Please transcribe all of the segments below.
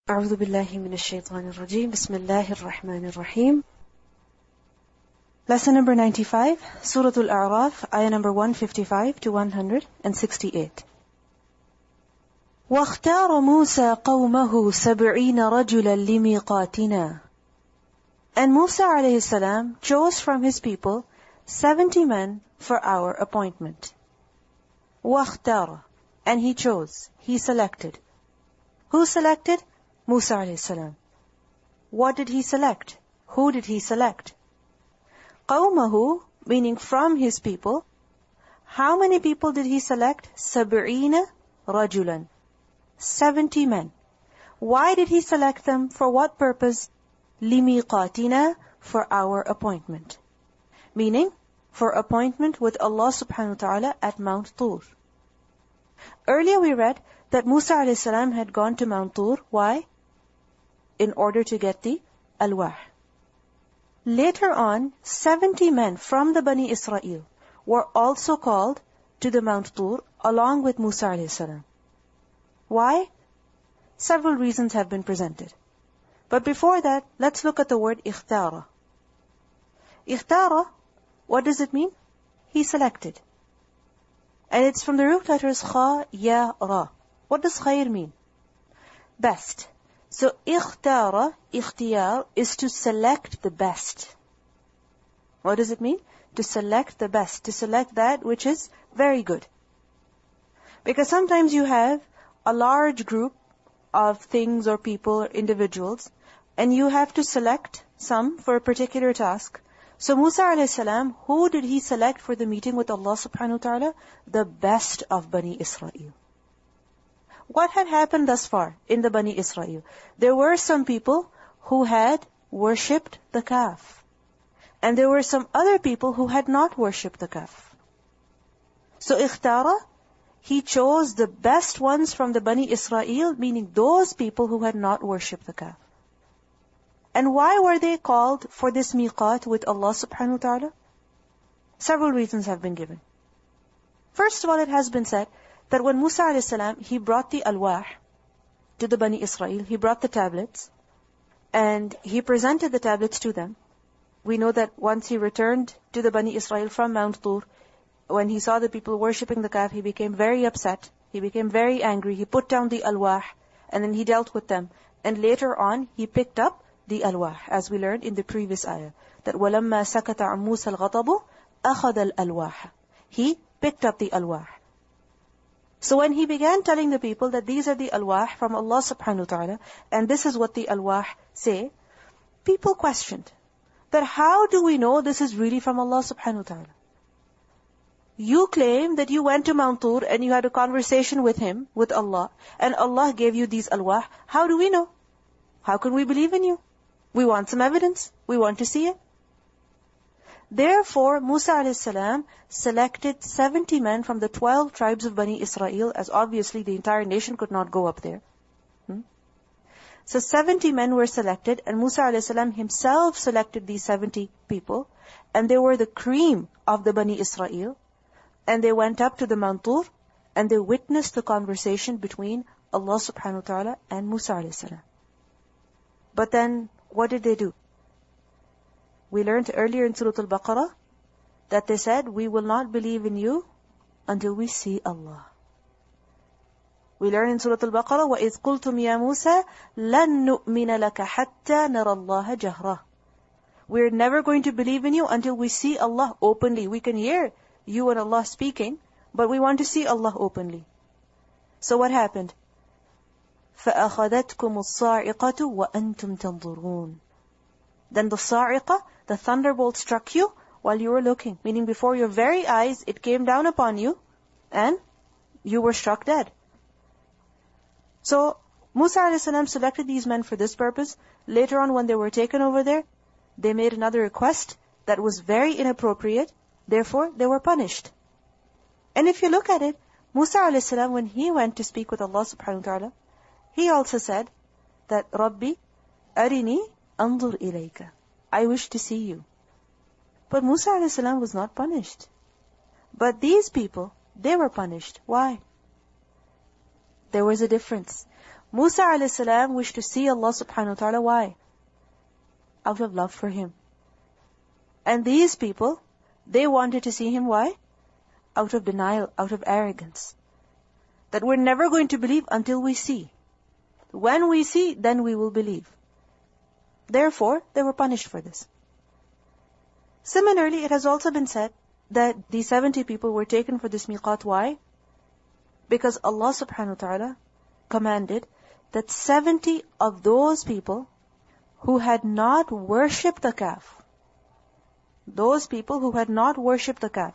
أعوذ بالله من الشيطان الرجيم بسم الله الرحمن الرحيم. Lesson number 95, Surah Al-Araf, ayah number 155 to 168. وَاخْتَارَ مُوسَى قَوْمَهُ 70 رَجُلًا لِمِيقَاتِنَا. And Musa alayhi salam chose from his people 70 men for our appointment. وَاخْتَارَ, and he chose, he selected. Who selected? Musa alayhi salam. What did he select? Who did he select? قَوْمَهُ, meaning from his people. How many people did he select? 70 رَجُلًا, 70 men. Why did he select them? For what purpose? لِمِيقَاتِنَا, for our appointment. Meaning, for appointment with Allah subhanahu wa ta'ala at Mount Tur. Earlier we read that Musa alayhi salam had gone to Mount Tur. Why? In order to get the alwah. Later on, 70 men from the Bani Israel were also called to the Mount Tur along with Musa alayhi salam. Why? Several reasons have been presented. But before that, let's look at the word ikhtara. Ikhtara, what does it mean? He selected. And it's from the root letters kha, ya, ra. What does khayr mean? Best. So ikhtara, ikhtiyar, is to select the best. What does it mean? To select the best. To select that which is very good. Because sometimes you have a large group of things or people or individuals, and you have to select some for a particular task. So Musa alayhi salam, who did he select for the meeting with Allah subhanahu wa ta'ala? The best of Bani Israel. What had happened thus far in the Bani Israel? There were some people who had worshipped the calf. And there were some other people who had not worshipped the calf. So ikhtara, he chose the best ones from the Bani Israel, meaning those people who had not worshipped the calf. And why were they called for this miqat with Allah subhanahu wa ta'ala? Several reasons have been given. First of all, it has been said that when Musa alayhi salam, he brought the alwah to the Bani Israel, he brought the tablets, and he presented the tablets to them. We know that once he returned to the Bani Israel from Mount Tur, when he saw the people worshipping the calf, he became very upset, he became very angry, he put down the alwah, and then he dealt with them. And later on, he picked up the alwah, as we learned in the previous ayah, that وَلَمَّا سَكَتَ عَن مُوسَى الْغَضَبُ أَخَذَ الْأَلْوَاحَ. He picked up the alwah. So when he began telling the people that these are the alwah from Allah subhanahu wa ta'ala, and this is what the alwah say, people questioned that how do we know this is really from Allah subhanahu wa ta'ala? You claim that you went to Mount Tur and you had a conversation with Him, with Allah, and Allah gave you these alwah. How do we know? How can we believe in you? We want some evidence. We want to see it. Therefore, Musa alayhi salam selected 70 men from the 12 tribes of Bani Israel, as obviously the entire nation could not go up there. So 70 men were selected, and Musa alayhi salam himself selected these 70 people, and they were the cream of the Bani Israel, and they went up to the Mount Tur, and they witnessed the conversation between Allah subhanahu wa ta'ala and Musa alayhi salam. But then, what did they do? We learned earlier in Surah Al-Baqarah that they said, we will not believe in you until we see Allah. We learn in Surah Al-Baqarah, وَإِذْ قُلْتُمْ يَا مُوسَى لَن نُؤْمِنَ لَكَ حَتَّى نَرَى اللَّهَ جَهْرًا. We're never going to believe in you until we see Allah openly. We can hear you and Allah speaking, but we want to see Allah openly. So what happened? فَأَخَذَتْكُمُ الصَّاعِقَةُ وَأَنْتُمْ تَنْظُرُونَ. Then the sa'iqah, the thunderbolt struck you while you were looking. Meaning before your very eyes, it came down upon you and you were struck dead. So, Musa a.s. selected these men for this purpose. Later on when they were taken over there, they made another request that was very inappropriate. Therefore, they were punished. And if you look at it, Musa a.s. when he went to speak with Allah subhanahu wa ta'ala, he also said that, Rabbi, arini anzur ilayka. I wish to see you. But Musa a.s. was not punished. But these people, they were punished. Why? There was a difference. Musa a.s. wished to see Allah subhanahu wa ta'ala. Why? Out of love for Him. And these people, they wanted to see Him. Why? Out of denial, out of arrogance. That we're never going to believe until we see. When we see, then we will believe. Therefore, they were punished for this. Similarly, it has also been said that these 70 people were taken for this miqat. Why? Because Allah subhanahu wa ta'ala commanded that 70 of those people who had not worshipped the calf, those people who had not worshipped the calf,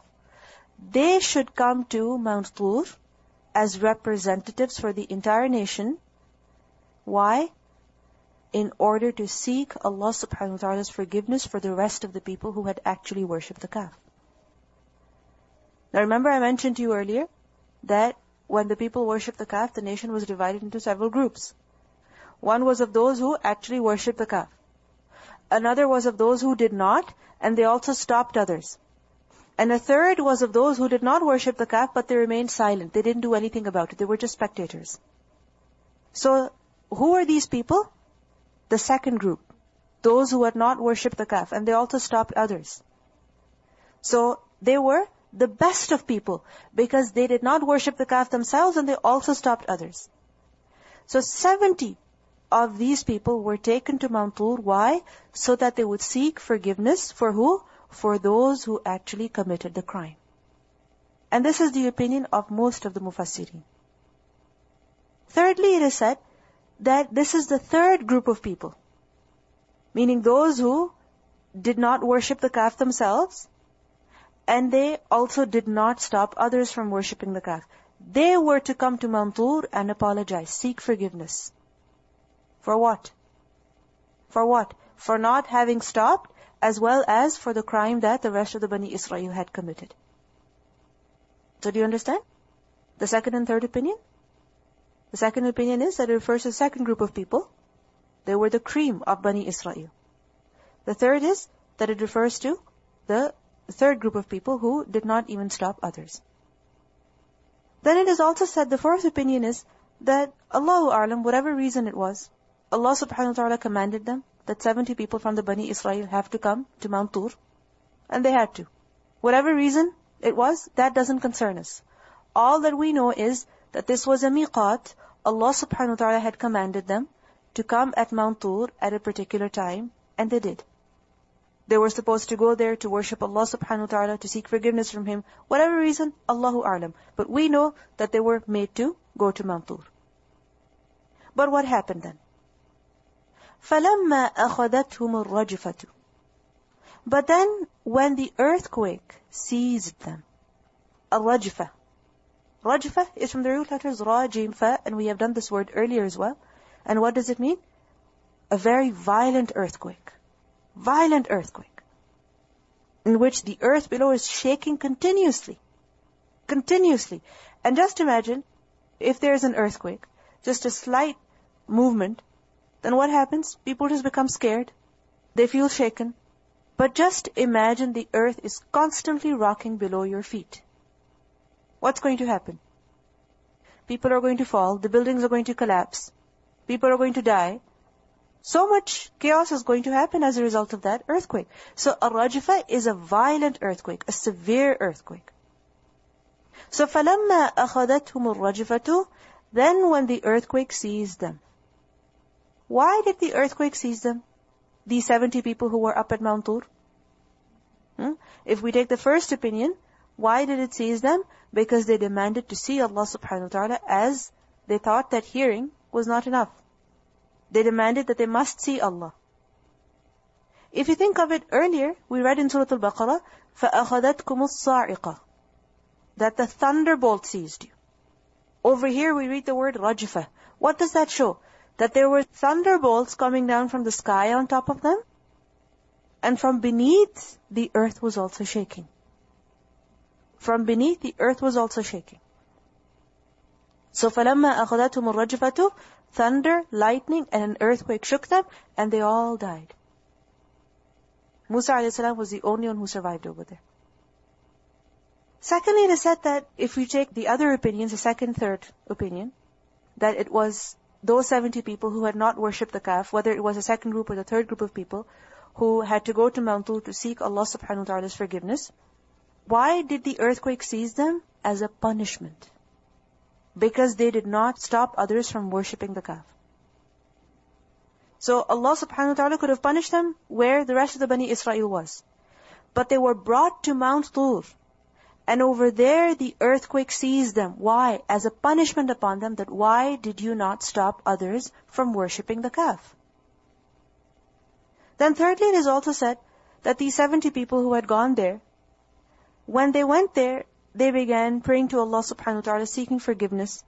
they should come to Mount Tur as representatives for the entire nation. Why? In order to seek Allah subhanahu wa ta'ala's forgiveness for the rest of the people who had actually worshipped the calf. Now remember, I mentioned to you earlier that when the people worshipped the calf, the nation was divided into several groups. One was of those who actually worshipped the calf. Another was of those who did not, and they also stopped others. And a third was of those who did not worship the calf, but they remained silent. They didn't do anything about it. They were just spectators. So, who are these people? The second group. Those who had not worshipped the calf, and they also stopped others. So, they were the best of people, because they did not worship the calf themselves, and they also stopped others. So, 70 of these people were taken to Mount Tur. Why? So that they would seek forgiveness for who? For those who actually committed the crime. And this is the opinion of most of the Mufassirin. Thirdly, it is said that this is the third group of people, meaning those who did not worship the calf themselves, and they also did not stop others from worshipping the calf. They were to come to Mount Tur and apologize, seek forgiveness. For what? For what? For not having stopped, as well as for the crime that the rest of the Bani Israel had committed. So do you understand? The second and third opinion? The second opinion is that it refers to the second group of people. They were the cream of Bani Israel. The third is that it refers to the third group of people who did not even stop others. Then it is also said, the fourth opinion is that Allahu A'lam, whatever reason it was, Allah subhanahu wa ta'ala commanded them that 70 people from the Bani Israel have to come to Mount Tur. And they had to. Whatever reason it was, that doesn't concern us. All that we know is that this was a miqat. Allah subhanahu wa ta'ala had commanded them to come at Mount Tur at a particular time, and they did. They were supposed to go there to worship Allah subhanahu wa ta'ala, to seek forgiveness from Him. Whatever reason, Allahu A'lam. But we know that they were made to go to Mount Tur. But what happened then? فَلَمَّا أَخَذَتْهُمُ الرَّجْفَةُ. But then, when the earthquake seized them, الرجفة. Rajfa is from the root letters Ra, Jim, Fa, and we have done this word earlier as well. And what does it mean? A very violent earthquake. Violent earthquake. In which the earth below is shaking continuously. Continuously. And just imagine, if there is an earthquake, just a slight movement, then what happens? People just become scared. They feel shaken. But just imagine the earth is constantly rocking below your feet. What's going to happen? People are going to fall. The buildings are going to collapse. People are going to die. So much chaos is going to happen as a result of that earthquake. So a rajfa is a violent earthquake, a severe earthquake. So فَلَمَّا أَخَذَتْهُمُ الرَّجْفَةُ. Then when the earthquake seized them. Why did the earthquake seize them? These 70 people who were up at Mount Tur. If we take the first opinion, why did it seize them? Because they demanded to see Allah subhanahu wa ta'ala, as they thought that hearing was not enough. They demanded that they must see Allah. If you think of it earlier, we read in Surah Al-Baqarah, فَأَخَذَتْكُمُ الصَّاعِقَةِ, that the thunderbolt seized you. Over here we read the word rajfa. What does that show? That there were thunderbolts coming down from the sky on top of them, and from beneath, the earth was also shaking. From beneath, the earth was also shaking. So فَلَمَّا أَخَذَتْهُمُ الرَّجْفَةُ, thunder, lightning, and an earthquake shook them, and they all died. Musa a.s. was the only one who survived over there. Secondly, it is said that if we take the other opinions, the second, third opinion, that it was those 70 people who had not worshipped the calf, whether it was the second group or the third group of people, who had to go to Mount Tur to seek Allah subhanahu wa ta'ala's forgiveness, why did the earthquake seize them? As a punishment. Because they did not stop others from worshipping the calf. So Allah subhanahu wa ta'ala could have punished them where the rest of the Bani Israel was. But they were brought to Mount Tur. And over there the earthquake seized them. Why? As a punishment upon them, that why did you not stop others from worshipping the calf? Then thirdly, it is also said that these 70 people who had gone there, when they went there, they began praying to Allah subhanahu wa ta'ala, seeking forgiveness.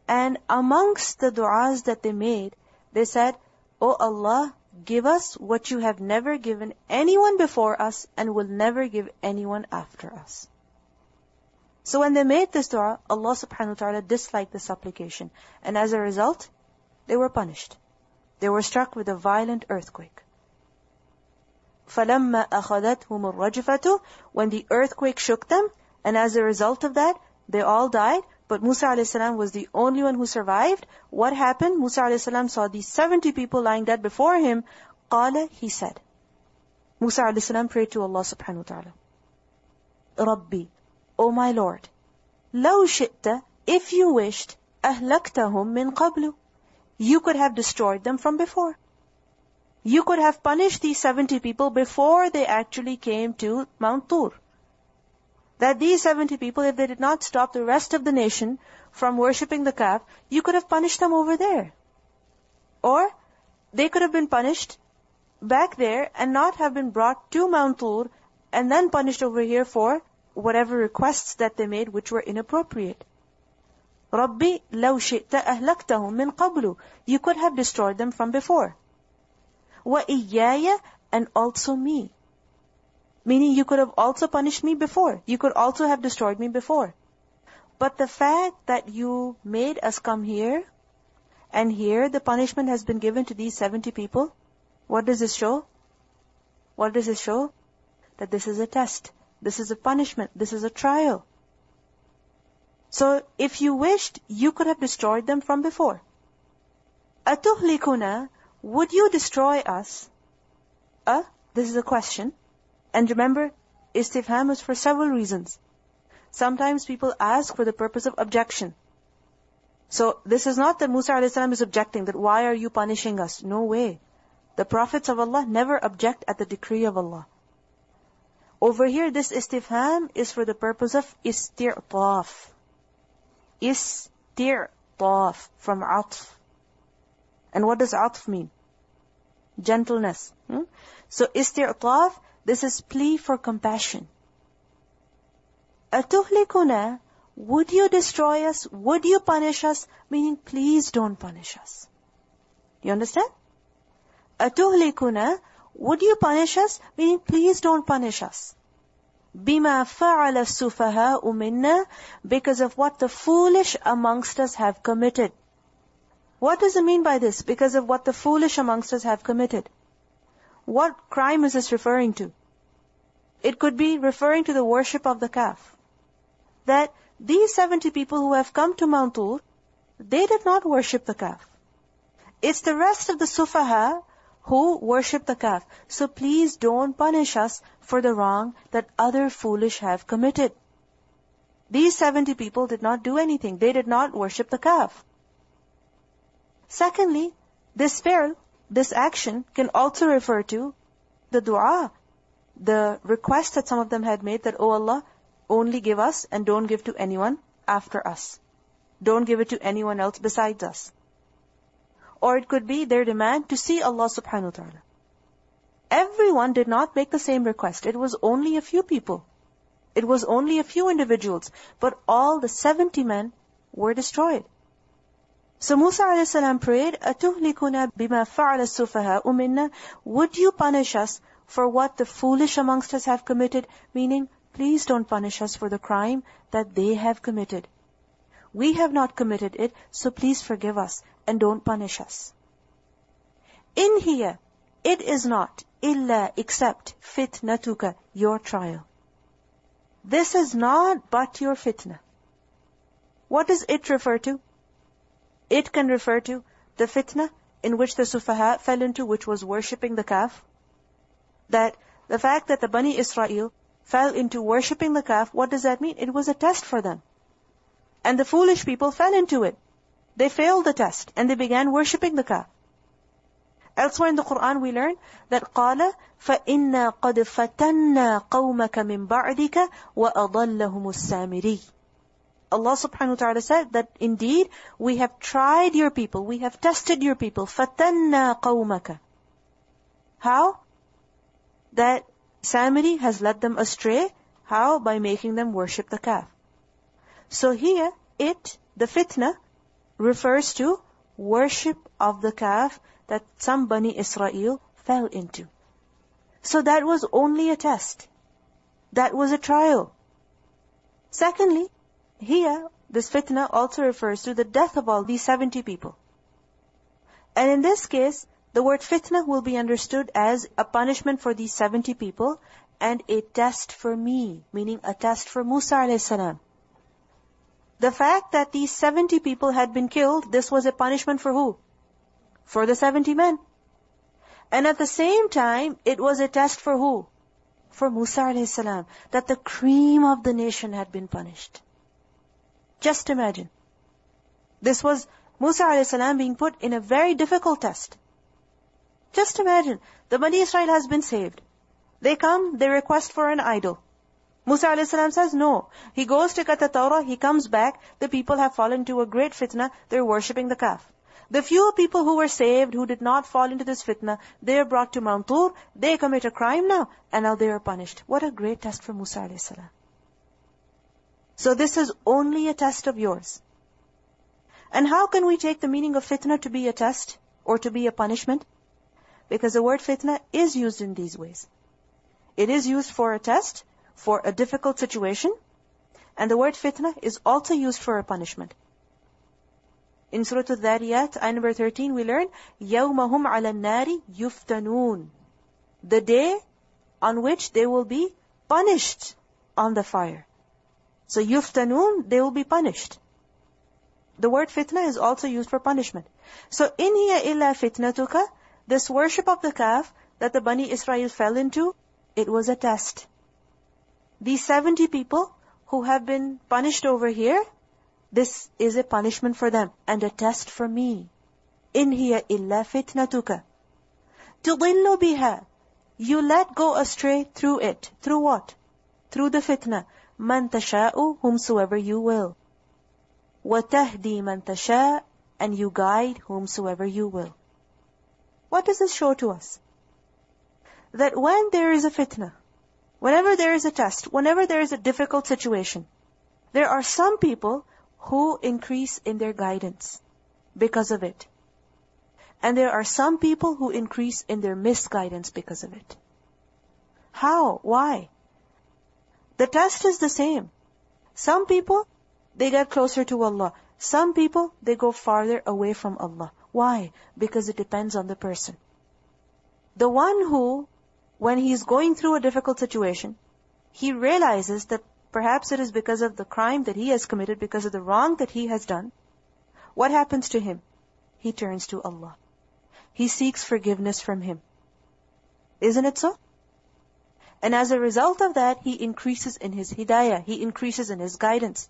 And amongst the du'as that they made, they said, "O Allah, give us what you have never given anyone before us and will never give anyone after us." So when they made this dua, Allah subhanahu wa ta'ala disliked the supplication. And as a result, they were punished. They were struck with a violent earthquake. فَلَمَّا أَخَذَتْهُمُ الرَّجْفَةُ, when the earthquake shook them, and as a result of that, they all died, but Musa a.s. was the only one who survived. What happened? Musa a.s. saw these 70 people lying dead before him. قَالَ, he said. Musa a.s. prayed to Allah subhanahu wa ta'ala. رَبِّي, O my Lord, لَوْ شِئْتَ, if you wished, أَهْلَكْتَهُمْ مِنْ قَبْلُ, you could have destroyed them from before. You could have punished these 70 people before they actually came to Mount Tur. That these 70 people, if they did not stop the rest of the nation from worshipping the calf, you could have punished them over there. Or they could have been punished back there and not have been brought to Mount Tur and then punished over here for whatever requests that they made which were inappropriate. Rabbi, law shi'ta ahlaktahum min qablu. You could have destroyed them from before. Wa iyyaya, and also me. Meaning you could have also punished me before. You could also have destroyed me before. But the fact that you made us come here, and here the punishment has been given to these 70 people, what does this show? What does this show? That this is a test. This is a punishment. This is a trial. So if you wished, you could have destroyed them from before. Atuhlikuna, would you destroy us? This is a question. And remember, istifham is for several reasons. Sometimes people ask for the purpose of objection. So this is not that Musa a.s. is objecting, that why are you punishing us? No way. The prophets of Allah never object at the decree of Allah. Over here, this istifham is for the purpose of isti'taf. Isti'taf, from atf. And what does atf mean? Gentleness. So isti'taf, this is plea for compassion. Atuhlikuna, would you destroy us? Would you punish us? Meaning, please don't punish us. You understand? Atuhlikuna, would you punish us? Meaning, please don't punish us. Bima fa'ala sufaha'u minna, because of what the foolish amongst us have committed. What does it mean by this? Because of what the foolish amongst us have committed. What crime is this referring to? It could be referring to the worship of the calf. That these 70 people who have come to Mount Tur, they did not worship the calf. It's the rest of the sufaha who worship the calf. So please don't punish us for the wrong that other foolish have committed. These 70 people did not do anything. They did not worship the calf. Secondly, this fi'l, this action, can also refer to the dua, the request that some of them had made that, "Oh Allah, only give us and don't give to anyone after us. Don't give it to anyone else besides us." Or it could be their demand to see Allah subhanahu wa ta'ala. Everyone did not make the same request. It was only a few people. It was only a few individuals. But all the 70 men were destroyed. So Musa a.s. prayed, Atuhlikuna bima fa'ala sufaha'u minna, would you punish us for what the foolish amongst us have committed? Meaning, please don't punish us for the crime that they have committed. We have not committed it, so please forgive us and don't punish us. In here, it is not, illa, except, fitnatuka, your trial. This is not but your fitna. What does it refer to? It can refer to the fitna in which the Sufaha fell into, which was worshipping the calf. That the fact that the Bani Israel fell into worshipping the calf, what does that mean? It was a test for them. And the foolish people fell into it. They failed the test and they began worshipping the calf. Elsewhere in the Quran we learn that قَالَ فَإِنَّا قَدْ فَتَنَّا قَوْمَكَ مِنْ بَعْدِكَ وَأَضَلَّهُمُ السَّامِرِيُّ. Allah subhanahu wa ta'ala said that indeed we have tried your people, we have tested your people. فَتَنَّا قَوْمَكَ. How? That Samiri has led them astray. How? By making them worship the calf. So here, the fitna, refers to worship of the calf that some Bani Israel fell into. So that was only a test. That was a trial. Secondly, here, this fitna also refers to the death of all these 70 people. And in this case, the word fitna will be understood as a punishment for these 70 people and a test for me, meaning a test for Musa alayhi salam. The fact that these 70 people had been killed, this was a punishment for who? For the 70 men. And at the same time, it was a test for who? For Musa alayhi salam, that the cream of the nation had been punished. Just imagine. This was Musa alayhi salam being put in a very difficult test. Just imagine, the Bani Israel has been saved. They come, they request for an idol. Musa alayhi salam says no. He goes to cut the Torah, he comes back, the people have fallen into a great fitna, they're worshipping the calf. The few people who were saved, who did not fall into this fitna, they are brought to Mount Tur, they commit a crime now, and now they are punished. What a great test for Musa alayhi salam. So this is only a test of yours. And how can we take the meaning of fitna to be a test or to be a punishment? Because the word fitna is used in these ways. It is used for a test, for a difficult situation, and the word fitna is also used for a punishment. In Surah Al-Dhariyat, ayah number 13, we learn, يَوْمَهُمْ عَلَى النَّارِ يُفْتَنُونَ. The day on which they will be punished on the fire. So yuftanun, they will be punished. The word fitna is also used for punishment. So in hiya illa fitnatuka, this worship of the calf that the Bani Israel fell into, it was a test. These 70 people who have been punished over here, this is a punishment for them and a test for me. In hiya illa fitnatuka. Tudillu biha. You let go astray through it. Through what? Through the fitna. Man tasha'u, whomsoever you will. وَتَهْدِي مَن تَشَاءُ, and you guide whomsoever you will. What does this show to us? That when there is a fitna, whenever there is a test, whenever there is a difficult situation, there are some people who increase in their guidance because of it. And there are some people who increase in their misguidance because of it. How? Why? The test is the same. Some people, they get closer to Allah. Some people, they go farther away from Allah. Why? Because it depends on the person. The one who, when he's going through a difficult situation, he realizes that perhaps it is because of the crime that he has committed, because of the wrong that he has done. What happens to him? He turns to Allah. He seeks forgiveness from Him. Isn't it so? And as a result of that, he increases in his hidayah. He increases in his guidance.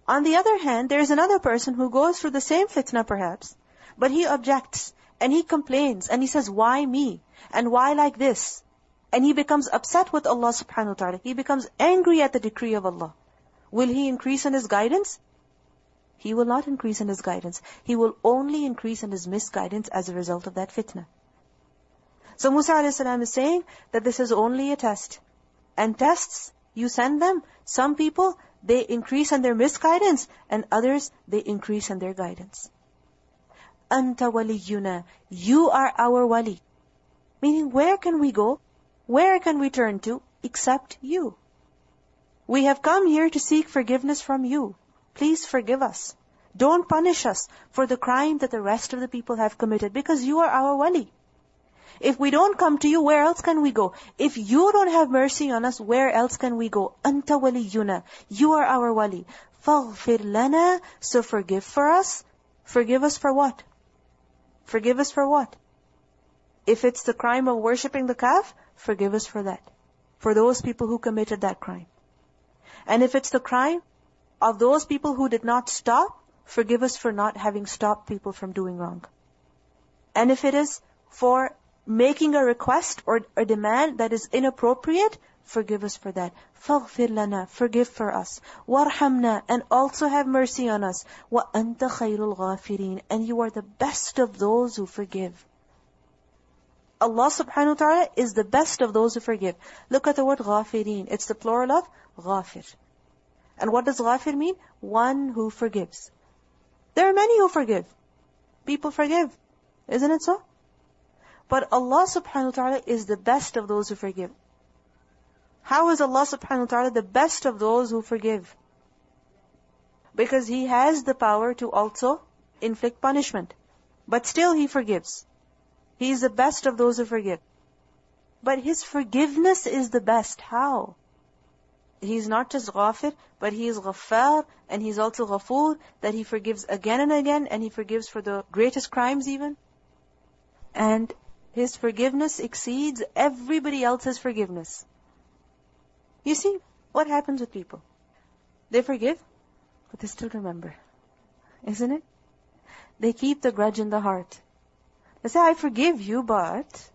On the other hand, there is another person who goes through the same fitna perhaps, but he objects and he complains and he says, why me? And why like this? And he becomes upset with Allah subhanahu wa ta'ala. He becomes angry at the decree of Allah. Will he increase in his guidance? He will not increase in his guidance. He will only increase in his misguidance as a result of that fitna. So Musa a.s. is saying that this is only a test. And tests, you send them. Some people, they increase in their misguidance, and others, they increase in their guidance. Anta waliyuna, you are our wali. Meaning, where can we go? Where can we turn to except you? We have come here to seek forgiveness from you. Please forgive us. Don't punish us for the crime that the rest of the people have committed, because you are our wali. If we don't come to you, where else can we go? If you don't have mercy on us, where else can we go? Anta waliyuna, you are our wali. Faghfir lana, so forgive for us. Forgive us for what? Forgive us for what? If it's the crime of worshipping the calf, forgive us for that. For those people who committed that crime. And if it's the crime of those people who did not stop, forgive us for not having stopped people from doing wrong. And if it is for making a request or a demand that is inappropriate, forgive us for that. فَاغْفِرْ لَنَا, forgive for us. وَارْحَمْنَا, and also have mercy on us. وَأَنْتَ خَيْرُ الْغَافِرِينَ, and you are the best of those who forgive. Allah subhanahu wa ta'ala is the best of those who forgive. Look at the word غَافِرِينَ. It's the plural of غَافِر. And what does غَافِر mean? One who forgives. There are many who forgive. People forgive. Isn't it so? But Allah subhanahu wa ta'ala is the best of those who forgive. How is Allah subhanahu wa ta'ala the best of those who forgive? Because He has the power to also inflict punishment. But still He forgives. He is the best of those who forgive. But His forgiveness is the best. How? He's not just ghafir, but He is ghaffar, and He's also ghafoor, that He forgives again and again, and He forgives for the greatest crimes even. And His forgiveness exceeds everybody else's forgiveness. You see, what happens with people? They forgive, but they still remember. Isn't it? They keep the grudge in the heart. They say, I forgive you, but...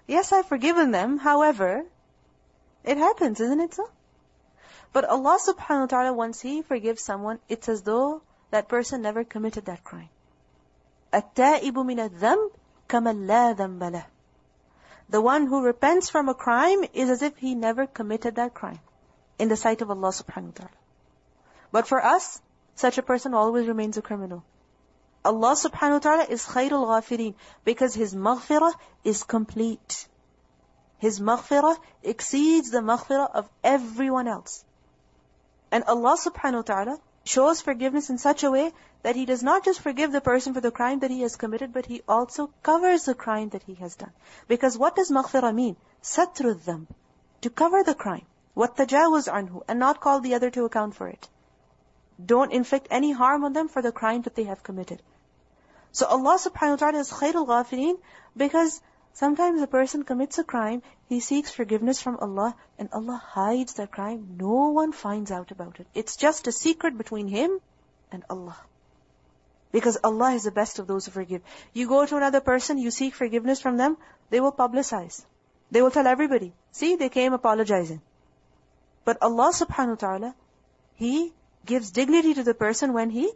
Yes, I've forgiven them, however... It happens, isn't it so? But Allah subhanahu wa ta'ala, once He forgives someone, it's as though that person never committed that crime. التَّائِبُ مِنَ الذَّنْبِ كَمَنْ لَا ذَنْبَ لَهُ. The one who repents from a crime is as if he never committed that crime in the sight of Allah subhanahu wa ta'ala. But for us, such a person always remains a criminal. Allah subhanahu wa ta'ala is khayrul ghafirin because His maghfirah is complete. His maghfirah exceeds the maghfirah of everyone else. And Allah subhanahu wa ta'ala shows forgiveness in such a way that He does not just forgive the person for the crime that he has committed, but He also covers the crime that he has done. Because what does maghfirah mean? Satru dhanb, to cover the crime. وَالتَّجَاوُزْ عَنْهُ, and not call the other to account for it. Don't inflict any harm on them for the crime that they have committed. So Allah subhanahu wa ta'ala is khayrul ghafirin because sometimes a person commits a crime, he seeks forgiveness from Allah, and Allah hides that crime. No one finds out about it. It's just a secret between him and Allah. Because Allah is the best of those who forgive. You go to another person, you seek forgiveness from them, they will publicize. They will tell everybody, see, they came apologizing. But Allah subhanahu wa ta'ala, He gives dignity to the person when he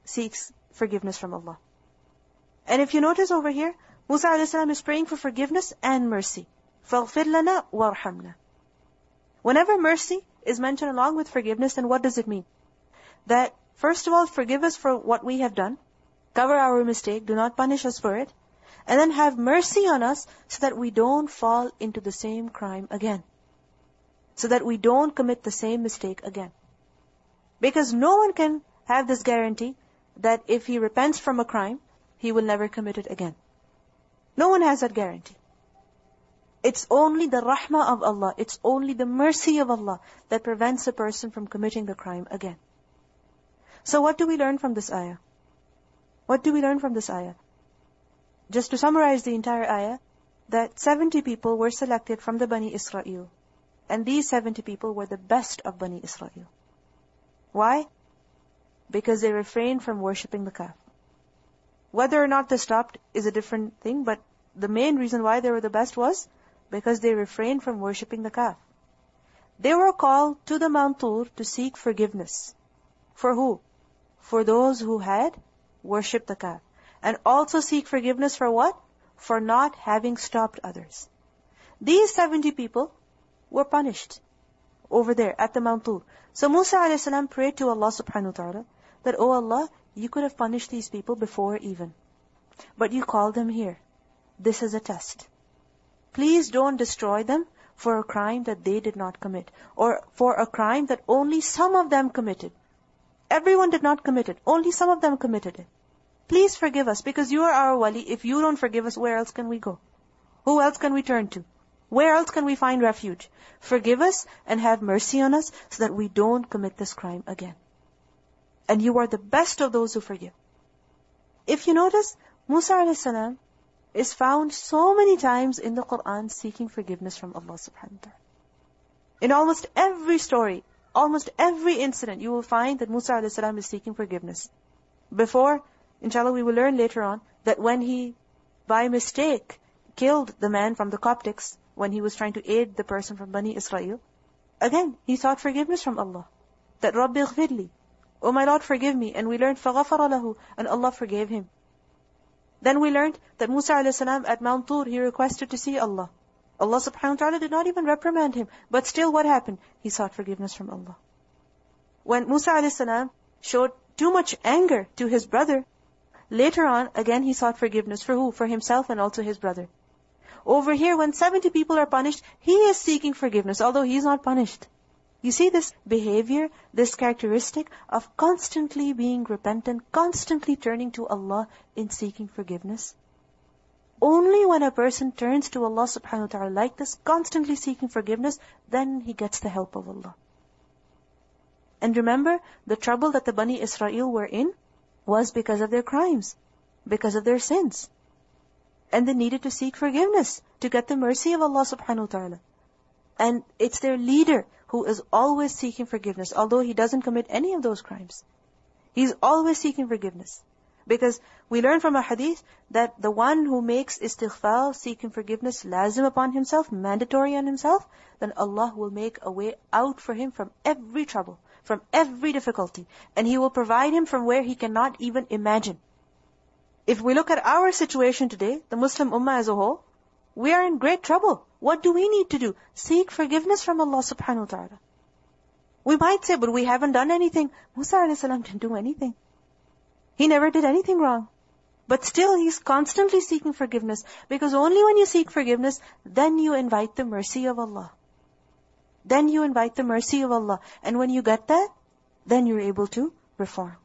seeks forgiveness from Allah. And if you notice over here, Musa a.s. is praying for forgiveness and mercy. فَاغْفِرْ لَنَا وَارْحَمْنَا. Whenever mercy is mentioned along with forgiveness, then what does it mean? That, first of all, forgive us for what we have done, cover our mistake, do not punish us for it, and then have mercy on us so that we don't fall into the same crime again. So that we don't commit the same mistake again. Because no one can have this guarantee that if he repents from a crime, he will never commit it again. No one has that guarantee. It's only the rahmah of Allah, it's only the mercy of Allah that prevents a person from committing the crime again. So what do we learn from this ayah? What do we learn from this ayah? Just to summarize the entire ayah, that 70 people were selected from the Bani Israel. And these 70 people were the best of Bani Israel. Why? Because they refrained from worshipping the calf. Whether or not they stopped is a different thing, but the main reason why they were the best was because they refrained from worshipping the calf. They were called to the Mount Tur to seek forgiveness. For who? For those who had worshipped the calf. And also seek forgiveness for what? For not having stopped others. These 70 people were punished over there at the Mount Tur. So Musa a.s. prayed to Allah subhanahu wa ta'ala that, Oh Allah, you could have punished these people before even. But you called them here. This is a test. Please don't destroy them for a crime that they did not commit. Or for a crime that only some of them committed. Everyone did not commit it. Only some of them committed it. Please forgive us because you are our wali. If you don't forgive us, where else can we go? Who else can we turn to? Where else can we find refuge? Forgive us and have mercy on us so that we don't commit this crime again. And you are the best of those who forgive. If you notice, Musa alayhi salam is found so many times in the Quran seeking forgiveness from Allah subhanahu wa ta'ala. In almost every story, almost every incident, you will find that Musa alayhi salam is seeking forgiveness. Before, inshallah we will learn later on, that when he, by mistake, killed the man from the Coptics, when he was trying to aid the person from Bani Israel, again, he sought forgiveness from Allah. That Rabbi ighfirli, oh my Lord, forgive me. And we learned فَغَفَرَ لَهُ, and Allah forgave him. Then we learned that Musa alayhi salam at Mount Tur, he requested to see Allah. Allah subhanahu wa ta'ala did not even reprimand him. But still what happened? He sought forgiveness from Allah. When Musa alayhi salam showed too much anger to his brother, later on, again he sought forgiveness. For who? For himself and also his brother. Over here, when 70 people are punished, he is seeking forgiveness, although he is not punished. You see this behavior, this characteristic of constantly being repentant, constantly turning to Allah in seeking forgiveness. Only when a person turns to Allah subhanahu wa ta'ala like this, constantly seeking forgiveness, then he gets the help of Allah. And remember, the trouble that the Bani Israel were in was because of their crimes, because of their sins. And they needed to seek forgiveness to get the mercy of Allah subhanahu wa ta'ala. And it's their leader who is always seeking forgiveness, although he doesn't commit any of those crimes. He's always seeking forgiveness. Because we learn from a hadith that the one who makes istighfar, seeking forgiveness, lazim upon himself, mandatory on himself, then Allah will make a way out for him from every trouble, from every difficulty. And He will provide him from where he cannot even imagine. If we look at our situation today, the Muslim Ummah as a whole, we are in great trouble. What do we need to do? Seek forgiveness from Allah subhanahu wa ta'ala. We might say, but we haven't done anything. Musa alayhi salam didn't do anything. He never did anything wrong. But still, he's constantly seeking forgiveness. Because only when you seek forgiveness, then you invite the mercy of Allah. Then you invite the mercy of Allah. And when you get that, then you're able to reform.